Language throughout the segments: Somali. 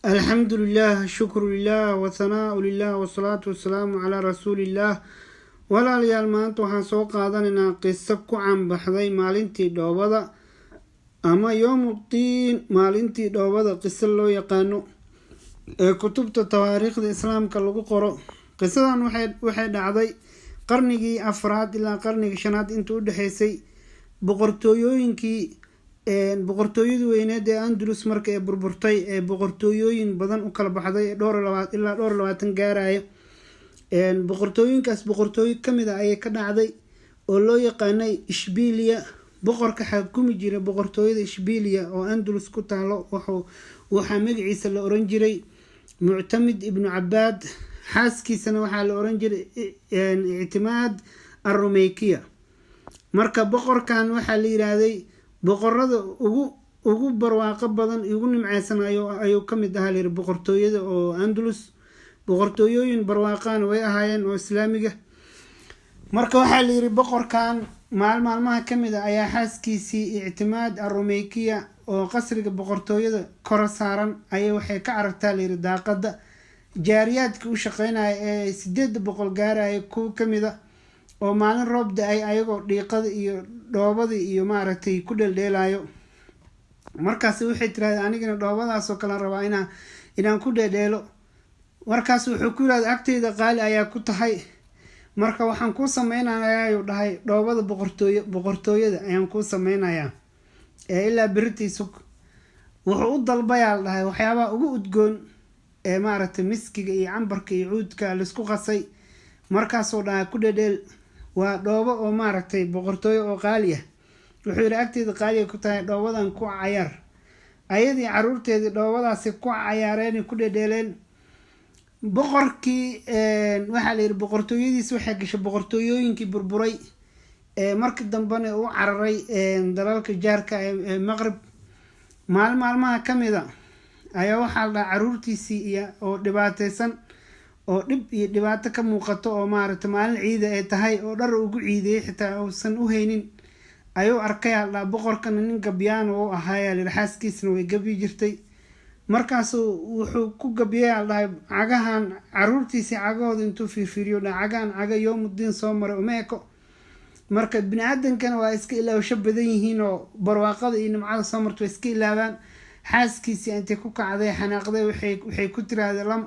الحمد لله الشكر لله والثناء لله والصلاة والسلام على رسول الله walaalyaal maanta waxaan soo qaadanaynaa qiso ku canbaxday maalintii dhoobada ama yowmuddiin maalintii dhoobada qiso loo yaqaano ee kutubta tawaariikhda islaamka lagu qoro. qisadan waxay dhacday qarnigii 4 ilaa qarnigii 5 inta u dhaxaysay boqortooyadii weyneed ee Andalus marka ay burburtay ee boqortooyooyin badan u kala baxday dhowr ilaa 20 gaaraya. boqortooyinkaas boqortooyo kamid ah ayay ka dhacday oo loo yaqaanay Ishbiliya. boqorka xukumi jiray boqortooyada Ishbiliya oo Andalus ku taalo waxa magaciisa la oran jiray Mu'tamid ibn Abbad, xaaskiisana waxa la oran jiray I'timaad ar-Rumeykiya. marka boqorkan waxa la yiraahday boqorada ugu barwaaqo badan ugu nimcaysan ayuu kamid ahaa boqortooyada oo Andalus. boqortooyooyin barwaaqaan way ahaayeen oo islaamiga. marka waxaa la yiri boqorkan maalmaha kamid ah ayaa xaaskiisii I'timaad ar-Rumeykiya oo qasriga boqortooyada kor saaran ayay waxay ka aragtaa la yiri daaqada jaariyaadka u shaqeynaya ee 800 gaaraya ku kamid ah oo maalin roob da'ay ayagoo dhiiqada iyo dhoobada iyo maaragtay ku dheeldheelayo. markaas waxay tiraahday anigana dhoobadaas oo kala rabaa inaan ku dheeldheelo. markaas wuxuu ku yiraahday agteeda qaali ayaa ku tahay, marka waxaan ku sameynayaa ayuu dhahay dhoobada boqortooyada ayaan ku sameynayaa ilaa beritiisug. wuxuu u dalbayaa dhahay waxyaabaha ugu udgoon ee maaragtay miskiga iyo cambarka iyo cuudka la isku qasay. markaasoo dhahay ku dhedheel waa dhoobo oo maaragtay boqortooyo oo qaali ah. wuxuu yiri agteeda qaali ku tahay dhoobadan ku cayaar. ayadii caruurteedii dhoobadaasi ku cayaareen ku dhedheeleen. boqorkii waxa la yiri boqortooyadiisa waxay gashay boqortooyooyinkii burburay markii dambena uu cararay dalalka jaarka ee Maghrib. maalmaha kamid ah ayaa waxa la caruurtiisii iyo oo dhibaataysan oo dhib iyo dhibaato ka muuqato oo maaragtay maalin ciid ay tahay oo dhar ugu ciiday xitaa uusan u haynin ayuu arkay boqorkan nin gabyaan oo ahaa xaaskiisna way gabi jirtay. markaas wuxuu ku gabiyay cagahan caruurtiisa cagahooda intuu fiiriyo cagahan caga yowmuddiin soo maray umeeko. marka bini'aadankana waa iska ilaawsho badan yihiin oo barwaaqada iyo nimcada soo martay iska ilaabaan. xaaskiisii intay ku kacday xanaaqday waxay ku tiraahday lam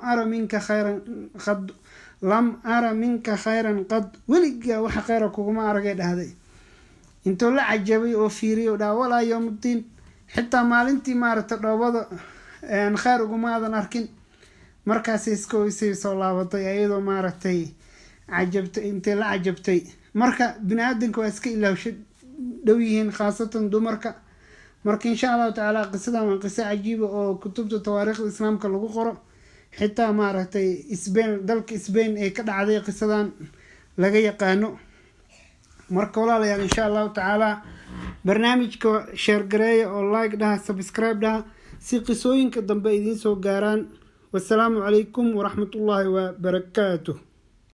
ara minka khayran qad weliga wax khayr kuguma aragay dhahday. intuu la cajabay oo fiiriyo walaa yowmuddiin xitaa maalintii maaragtay dhoobada khayr uguma aadan arkin. markaas iskoysay soo laabatay ayadoo maaragtay cajabtay intay la cajabtay. marka bini'aadanka waa iska ilaawsho dhow yihiin khaasatan dumarka. marka insha Allah taala qisadan waa qiso cajiib oo kutubta tawaariikhda islaamka lagu qoro. xitaa maaragtay dalka Spain ee ka dhacday qisadan laga yaqaano. marka walaalayaal insha Allah taala barnaamijka share gareeya oo like dhaha subscribe dhaha si qisooyinka dambe idin soo gaaraan. wassalaamu calaykum waraxmatullaahi wabarakaatuh.